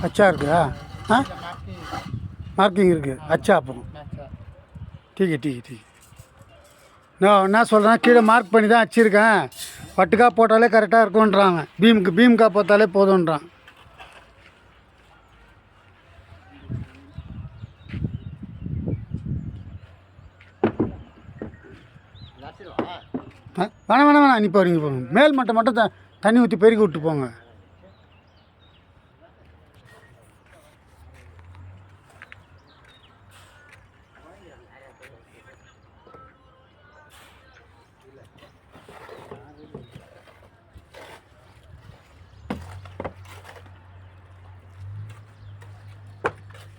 अच्छा இருக்குதா? हाँ மார்க்கிங் இருக்குது. अच्छा அப்போ ठीक है ठीक है ठीक है. நான் என்ன சொல்கிறேன், கீழே மார்க் பண்ணி தான் வச்சுருக்கேன், பட்டுக்கா போட்டாலே கரெக்டாக இருக்குன்றாங்க. பீம்கா போட்டாலே போதுன்றான். வேணாம் வேணாம் வேணாம், நீ போகிறீங்க போங்க. மேல் மட்டை மட்டும் தண்ணி ஊற்றி பெருக்கி விட்டு போங்க.